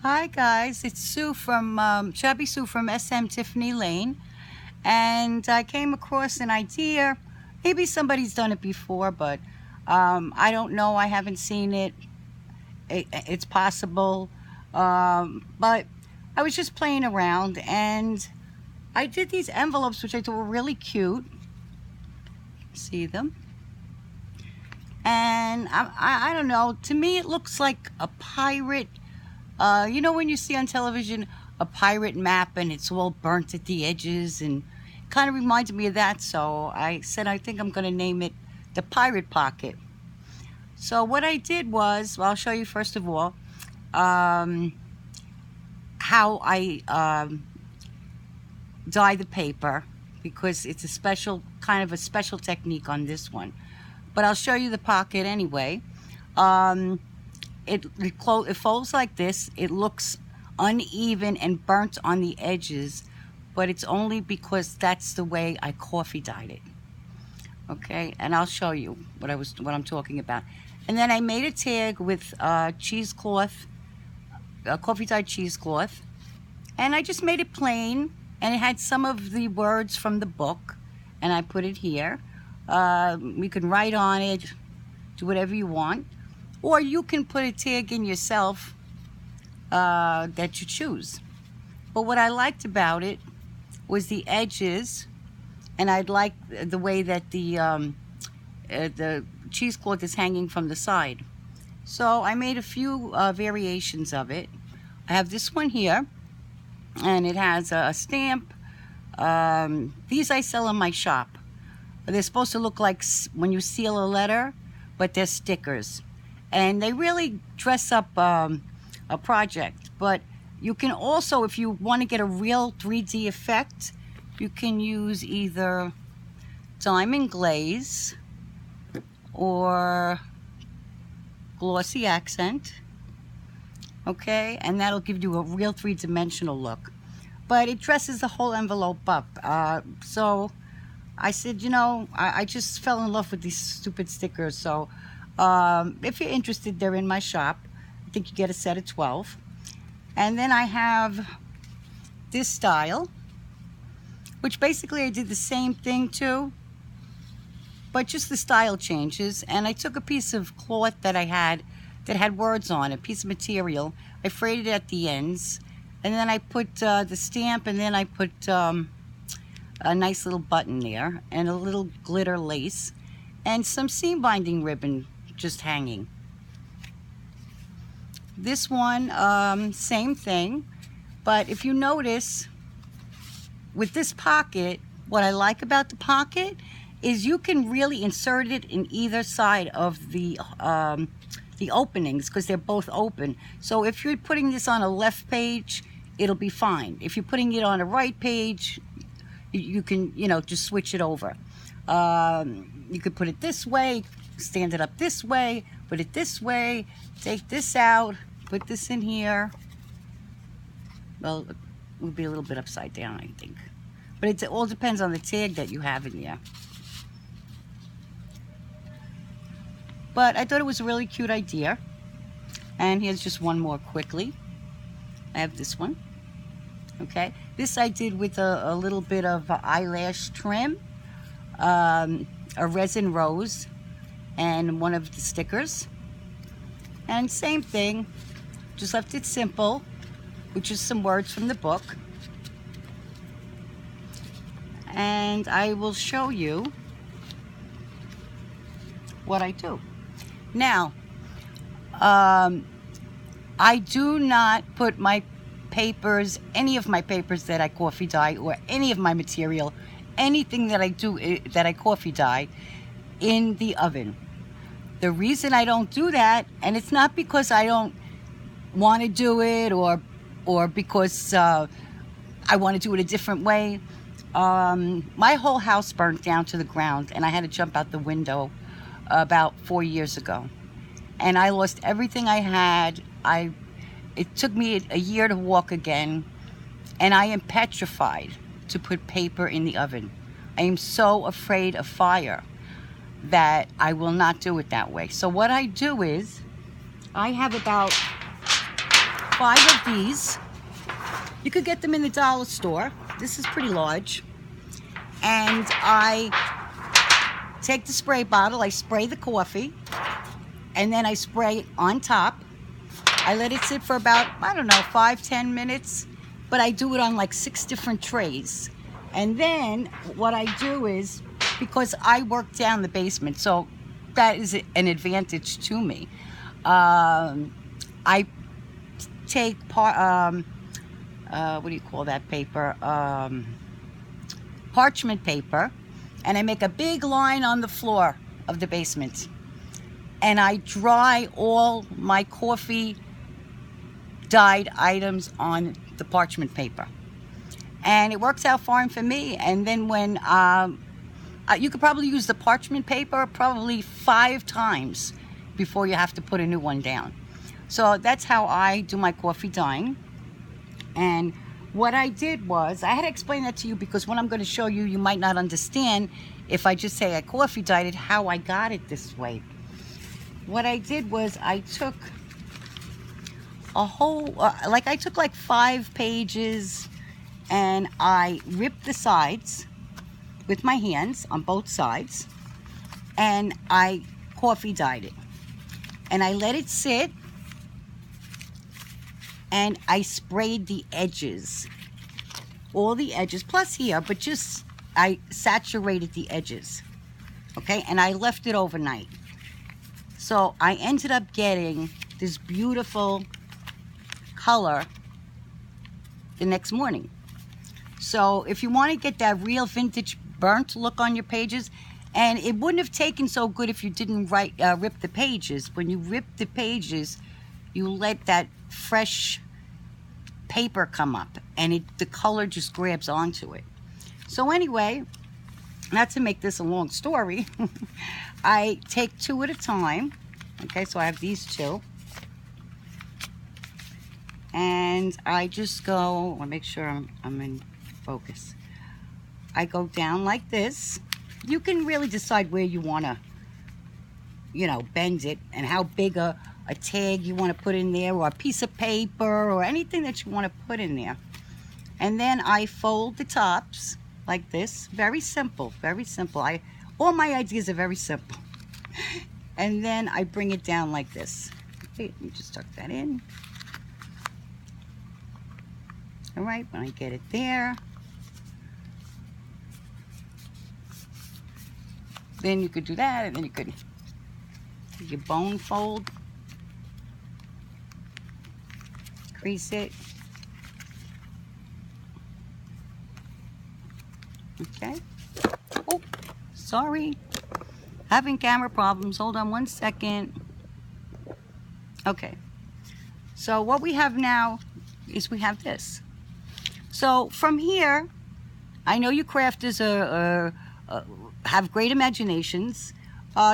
Hi guys, it's Sue from Chubby Sue from SM Tiffany Lane, and I came across an idea. Maybe somebody's done it before, but I don't know. I haven't seen it. It's possible, but I was just playing around, and I did these envelopes, which I thought were really cute. See them? And I don't know. To me, it looks like a pirate. You know when you see on television a pirate map and it's all burnt at the edges, and it kind of reminded me of that. So I said I think I'm going to name it the Pirate Pocket. So what I did was, well, I'll show you first of all how I dye the paper, because it's a special kind of a special technique on this one. But I'll show you the pocket anyway. It folds like this. It looks uneven and burnt on the edges, but it's only because that's the way I coffee dyed it. Okay, and I'll show you what I'm talking about. And then I made a tag with cheesecloth, coffee dyed cheesecloth, and I just made it plain, and it had some of the words from the book, and I put it here. You can write on it, do whatever you want. Or you can put a tag in yourself that you choose. But what I liked about it was the edges, and I liked the way that the cheesecloth is hanging from the side. So I made a few variations of it. I have this one here, and it has a stamp. These I sell in my shop. They're supposed to look like when you seal a letter, but they're stickers. And they really dress up a project. But you can also, if you want to get a real 3D effect, you can use either diamond glaze or glossy accent. Okay, and that'll give you a real three-dimensional look. But it dresses the whole envelope up. So I said, you know, I just fell in love with these stupid stickers. So if you're interested, they're in my shop. I think you get a set of 12. And then I have this style, which basically I did the same thing too, but just the style changes. And I took a piece of cloth that I had that had words on it, a piece of material. I frayed it at the ends, and then I put the stamp, and then I put a nice little button there, and a little glitter lace, and some seam binding ribbon just hanging. This one, same thing, but if you notice with this pocket, what I like about the pocket is you can really insert it in either side of the openings, because they're both open. So if you're putting this on a left page, it'll be fine. If you're putting it on a right page, you can, you know, just switch it over. You could put it this way, stand it up this way, put it this way, take this out, put this in here. Well, it would be a little bit upside down, I think. But it all depends on the tag that you have in there. But I thought it was a really cute idea. And here's just one more quickly. I have this one. Okay, this I did with a little bit of eyelash trim, a resin rose, and one of the stickers. And same thing, just left it simple, which is some words from the book. And I will show you what I do. Now, I do not put my papers, any of my papers that I coffee dye, or any of my material, anything that I do that I coffee dye, in the oven. The reason I don't do that, and it's not because I don't want to do it, or because I want to do it a different way. My whole house burnt down to the ground, and I had to jump out the window about 4 years ago, and I lost everything I had. It took me a year to walk again, and I am petrified to put paper in the oven. I am so afraid of fire that I will not do it that way. So what I do is, I have about 5 of these. You could get them in the dollar store. This is pretty large. And I take the spray bottle, I spray the coffee, and then I spray on top. I let it sit for about, I don't know, 5-10 minutes, but I do it on like 6 different trays. And then what I do is, because I work down the basement, so that is an advantage to me. I take what do you call that paper? Parchment paper, and I make a big line on the floor of the basement. And I dry all my coffee dyed items on the parchment paper. And it works out fine for me. And then when, you could probably use the parchment paper probably 5 times before you have to put a new one down. So that's how I do my coffee dyeing. And what I did was, I had to explain that to you because what I'm going to show you, you might not understand if I just say I coffee dyed it, how I got it this way. What I did was I took a whole, I took like 5 pages and I ripped the sides with my hands on both sides and I coffee dyed it. And I let it sit and I sprayed the edges, all the edges, plus here, but just I saturated the edges, okay? And I left it overnight. So I ended up getting this beautiful color the next morning. So if you want to get that real vintage burnt look on your pages, and it wouldn't have taken so good if you didn't rip the pages. When you rip the pages, you let that fresh paper come up and the color just grabs onto it. So anyway, not to make this a long story, I take 2 at a time. Okay, so I have these 2. And I just go, I'll make sure I'm in focus. I go down like this. You can really decide where you want to, you know, bend it and how big a tag you want to put in there, or a piece of paper, or anything that you want to put in there. And then I fold the tops like this. Very simple, very simple. All my ideas are very simple. And then I bring it down like this. Okay, let me just tuck that in. All right, when I get it there, then you could do that, and then you could do your bone fold, crease it. Okay. Oh, sorry. Having camera problems. Hold on one second. Okay. So what we have now is we have this. So from here, I know you crafters have great imaginations.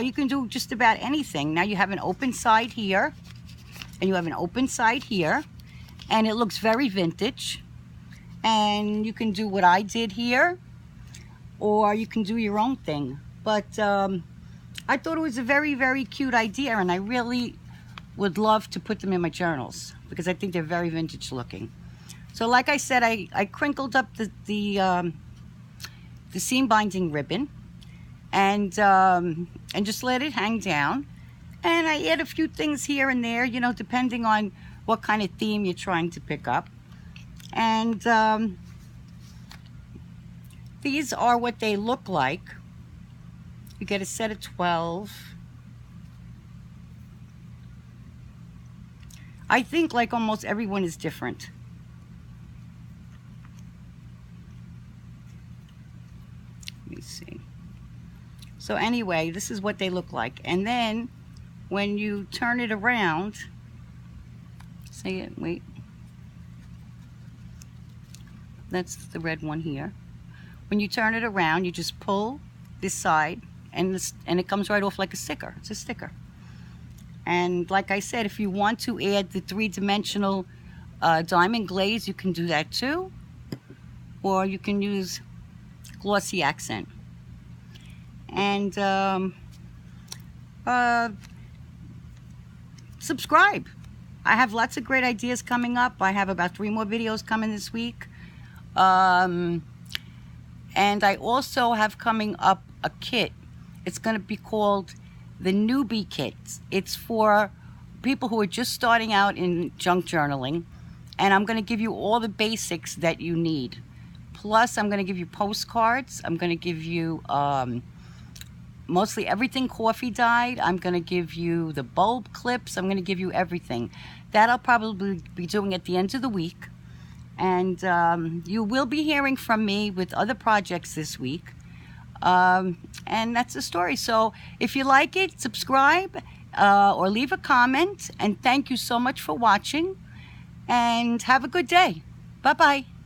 You can do just about anything. Now you have an open side here, and you have an open side here, and it looks very vintage. And you can do what I did here, or you can do your own thing. But I thought it was a very, very cute idea, and I really would love to put them in my journals because I think they're very vintage looking. So like I said, I crinkled up the seam binding ribbon and just let it hang down. And I add a few things here and there, you know, depending on what kind of theme you're trying to pick up. And these are what they look like. You get a set of 12. I think like almost everyone is different. Let me see. So anyway, this is what they look like. And then when you turn it around, say it, wait. That's the red one here. When you turn it around, you just pull this side and it comes right off like a sticker. It's a sticker. And like I said, if you want to add the 3-dimensional diamond glaze, you can do that too. Or you can use glossy accent. And subscribe. I have lots of great ideas coming up. I have about 3 more videos coming this week. And I also have coming up a kit. It's going to be called the Newbie Kit. It's for people who are just starting out in junk journaling. And I'm going to give you all the basics that you need. Plus, I'm going to give you postcards. I'm going to give you mostly everything coffee dyed. I'm going to give you the bulb clips. I'm going to give you everything. That I'll probably be doing at the end of the week. And you will be hearing from me with other projects this week. And that's the story. So if you like it, subscribe or leave a comment. And thank you so much for watching. And have a good day. Bye-bye.